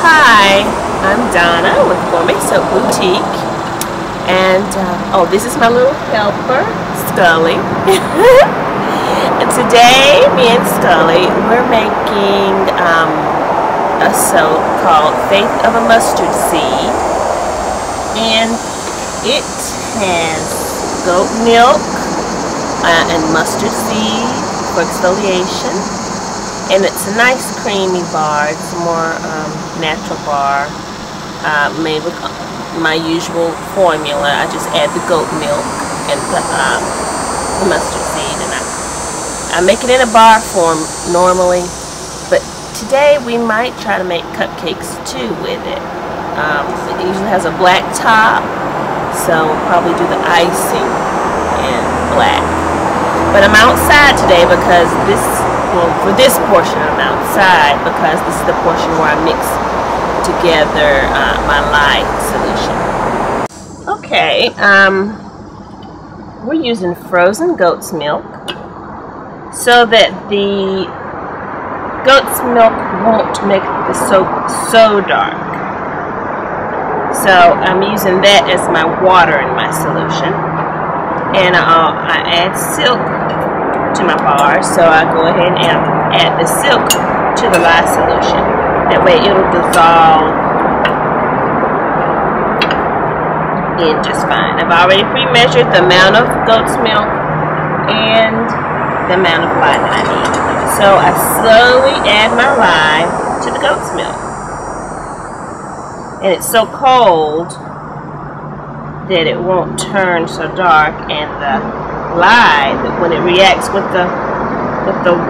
Hi, I'm Donna with Gourmet Soap Boutique, and oh, this is my little helper, Scully. And today, me and Scully, we're making a soap called Faith of a Mustard Seed, and it has goat milk and mustard seed for exfoliation. And it's a nice creamy bar. It's a more natural bar made with my usual formula. I just add the goat milk and the mustard seed, and I make it in a bar form normally. But today we might try to make cupcakes too with it. It usually has a black top, so we'll probably do the icing in black. But I'm outside today because for this portion I'm outside because this is the portion where I mix together my lye solution. Okay, we're using frozen goat's milk so that the goat's milk won't make the soap so dark. So I'm using that as my water in my solution, and I add silk to my bar, so I go ahead and add the silk to the lye solution. That way it'll dissolve in just fine. I've already pre-measured the amount of goat's milk and the amount of lye that I need. So I slowly add my lye to the goat's milk. And it's so cold that it won't turn so dark, and the lye, that when it reacts with the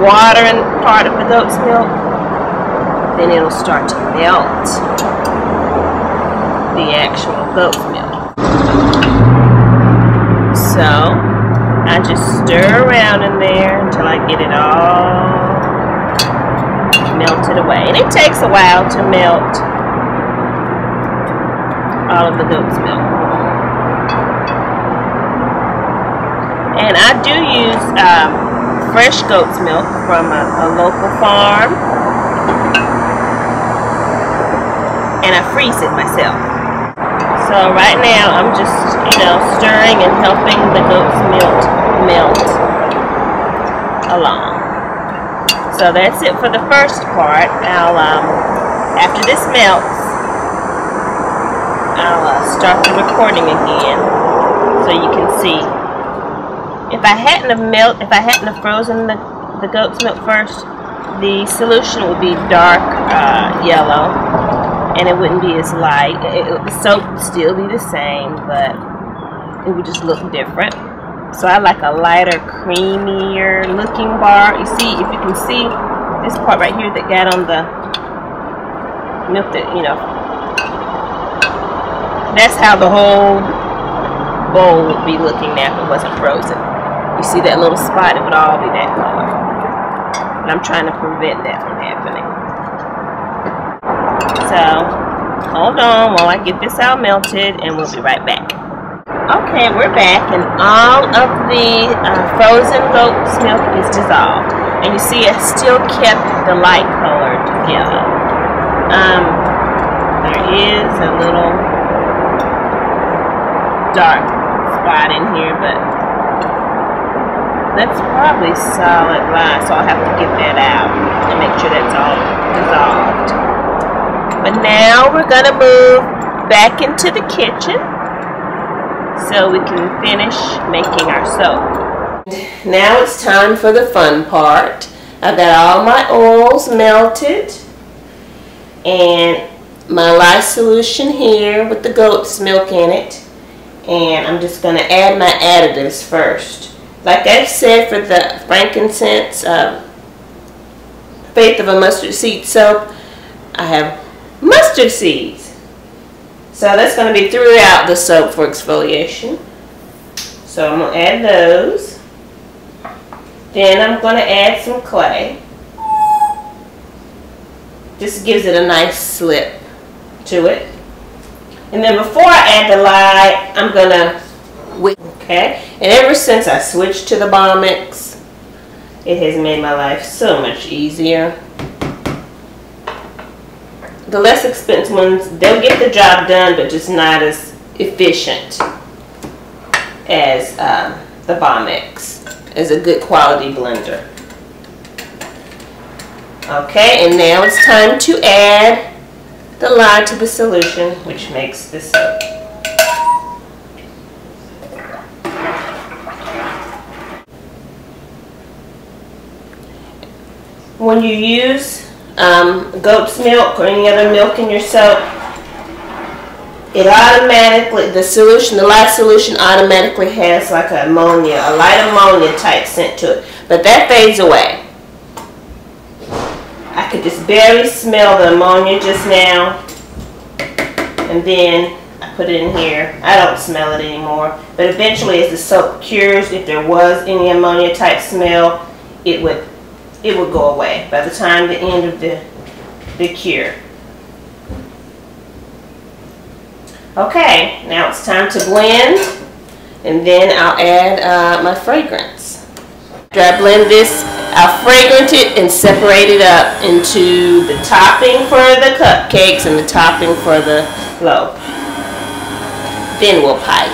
water and part of the goat's milk, then it'll start to melt the actual goat's milk. So I just stir around in there until I get it all melted away, and it takes a while to melt all of the goat's milk. And I do use fresh goat's milk from a local farm, and I freeze it myself. So right now I'm just, stirring and helping the goat's milk melt along. So that's it for the first part. After this melts, I'll start the recording again so you can see. If I hadn't have frozen the goat's milk first, the solution would be dark yellow, and it wouldn't be as light. The soap would still be the same, but it would just look different. So I like a lighter, creamier looking bar. You see, if you can see this part right here that got on the milk, that's how the whole bowl would be looking now if it wasn't frozen. You see that little spot, it would all be that color. And I'm trying to prevent that from happening. So, hold on while I get this all melted, and we'll be right back. Okay, we're back, and all of the frozen goat's milk is dissolved. And you see I still kept the light colored yellow. There is a little dark spot in here, but that's probably solid lye, so I'll have to get that out and make sure that's all dissolved. But now we're going to move back into the kitchen so we can finish making our soap. Now it's time for the fun part. I've got all my oils melted and my lye solution here with the goat's milk in it. And I'm just going to add my additives first. Like I said, for the frankincense Faith of a Mustard Seed soap, I have mustard seeds. So that's going to be throughout the soap for exfoliation. So I'm going to add those. Then I'm going to add some clay. Just gives it a nice slip to it. And then before I add the lye, I'm going to whip. Okay? And ever since I switched to the bar mix, it has made my life so much easier. the less expensive ones, they'll get the job done, but just not as efficient as the Bombex, as a good quality blender. Okay, and now it's time to add the lye to the solution, which makes the soap. When you use goat's milk or any other milk in your soap, it automatically, the lye solution automatically has like a light ammonia type scent to it, but that fades away. I could just barely smell the ammonia just now, and then I put it in here. I don't smell it anymore, but eventually as the soap cures, if there was any ammonia type smell, it would go away by the time the end of the cure. Okay, now it's time to blend, and then I'll add my fragrance. After I blend this, I'll fragrance it and separate it up into the topping for the cupcakes and the topping for the loaf. Then we'll pipe.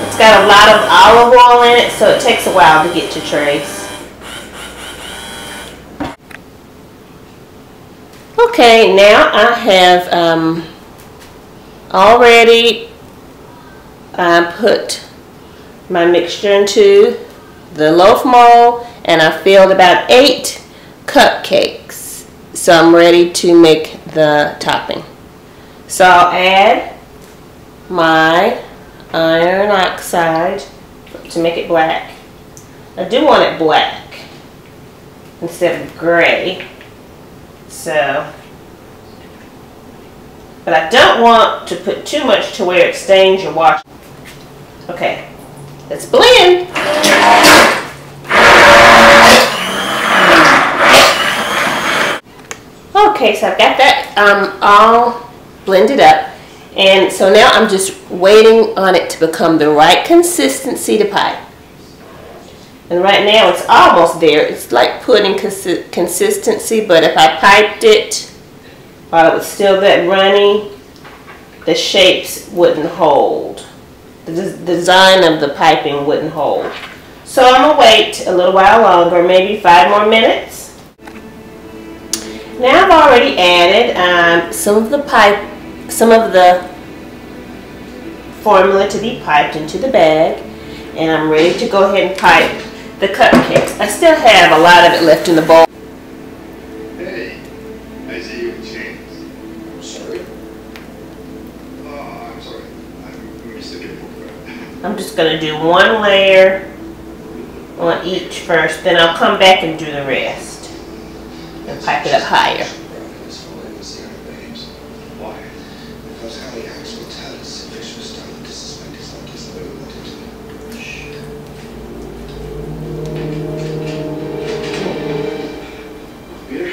It's got a lot of olive oil in it, so it takes a while to get to trays. Okay, now I have already put my mixture into the loaf mold, and I filled about 8 cupcakes. So I'm ready to make the topping. So I'll add my iron oxide to make it black. I do want it black instead of gray. So, but I don't want to put too much to where it stains your wash. Okay, let's blend. Okay, so I've got that all blended up. And so now I'm just waiting on it to become the right consistency to pipe. And right now it's almost there. It's like pudding consistency, but if I piped it while it was still that runny, the shapes wouldn't hold. The design of the piping wouldn't hold. So I'm going to wait a little while longer, maybe 5 more minutes. Now I've already added some of the formula to be piped into the bag, and I'm ready to go ahead and pipe the cupcakes. I still have a lot of it left in the bowl. Hey, I see you have changed. I'm sorry. I'm sorry. I'm mistaken. I'm just going to do 1 layer on each first, then I'll come back and do the rest and pipe it up higher.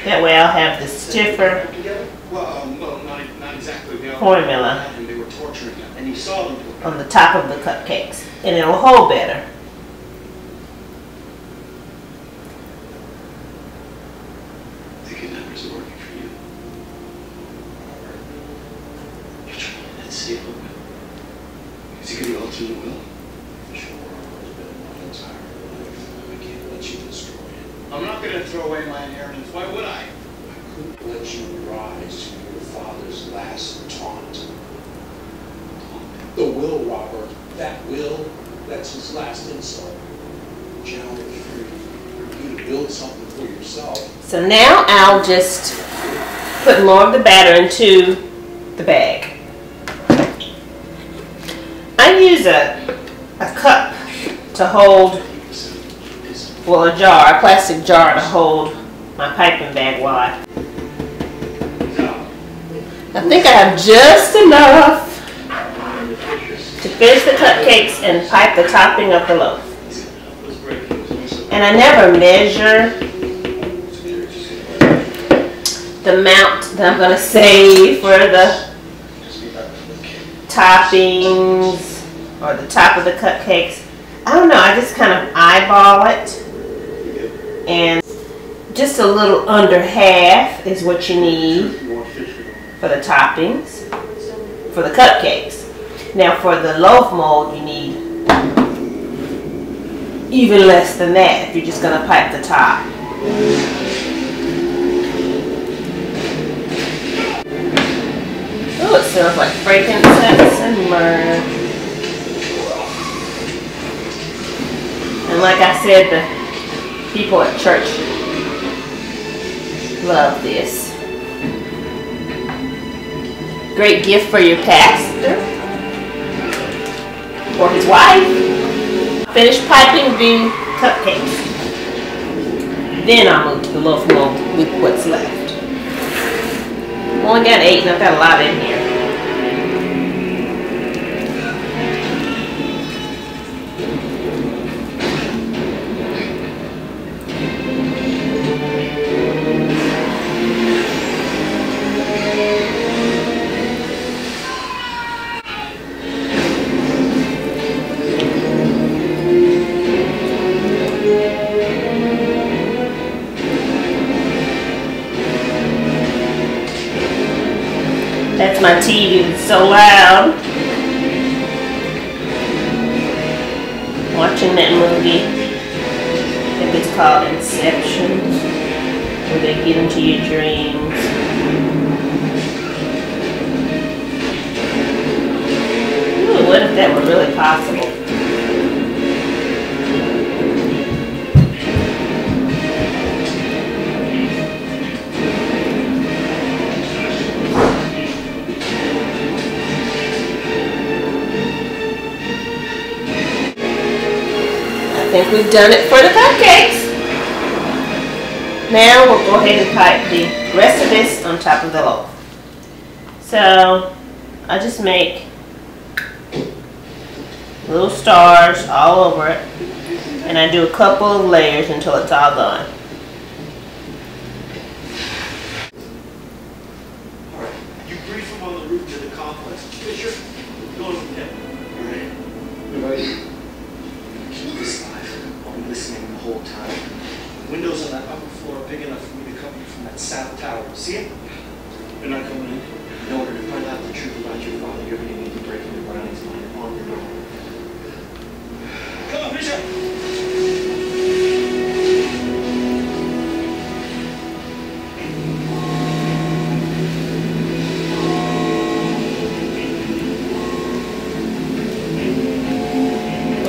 That way I'll have the stiffer formula on the top of the cupcakes, and it'll hold better. The kidnappers are working for you. You're trying to conceal it. Is he going to alter the will? Sure, it's been my entire life. I can't let you destroy it. I'm not going to throw away my inheritance. Why would I? I couldn't let you rise to your father's last taunt. The will, Robert. That will, that's his last insult. Challenge for you to build something for yourself. So now I'll just put more of the batter into the bag. I use a cup to hold, well, a plastic jar to hold my piping bag while I think I have just enough to finish the cupcakes and pipe the topping of the loaf. And I never measure the amount that I'm going to save for the toppings or the top of the cupcakes. I don't know, I just kind of eyeball it, and just a little under half is what you need for the toppings for the cupcakes. Now for the loaf mold, you need even less than that if you're just going to pipe the top. Oh, it smells like frankincense and myrrh. And like I said, the people at church love this. Great gift for your pastor or his wife. Finish piping the cupcakes. Then I'll move to the loaf mold with what's left. Only got 8 and I've got a lot in here. That's my TV, it's so loud. Watching that movie, I think it's called Inception, where they get into your dreams. Ooh, what if that were really possible? I think we've done it for the cupcakes. Now we'll go ahead and pipe the rest of this on top of the loaf. So I just make little stars all over it, and I do a couple of layers until it's all done. Alright, you brief him on the route to the complex. Fisher, go with him. Alright. Keep this live. I'll be listening the whole time. The windows on that upper floor are big enough for me to cover you from that south tower. See it? You're not coming in. In order to find out the truth about your father, you're going to need to break into Browning's mind on your own. Come on, Fisher!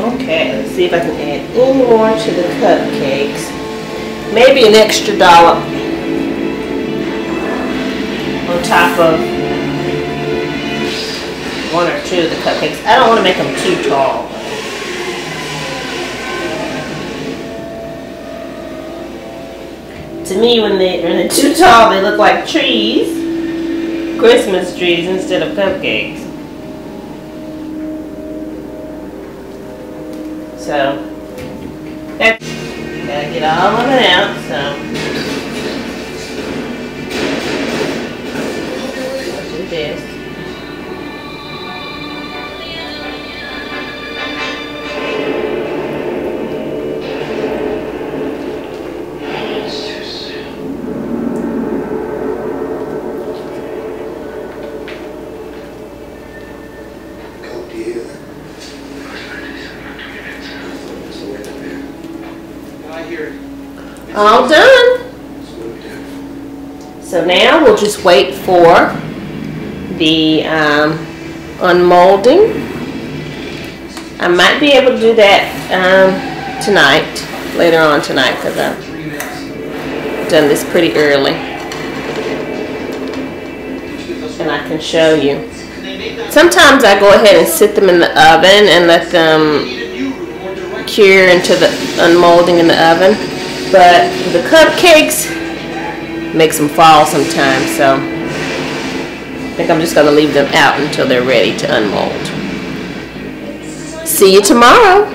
Okay, let's see if I can add any more to the cupcakes. Maybe an extra dollop on top of 1 or 2 of the cupcakes. I don't want to make them too tall. To me, when they're too tall, they look like trees, Christmas trees instead of cupcakes. So, that's, gotta get all of it out, so. I'll do this. All done. So now we'll just wait for the unmolding. I might be able to do that tonight, later on tonight, because I've done this pretty early. And I can show you. Sometimes I go ahead and sit them in the oven and let them cure into the unmolding in the oven. But the cupcakes makes them fall sometimes, so I think I'm just going to leave them out until they're ready to unmold. See you tomorrow.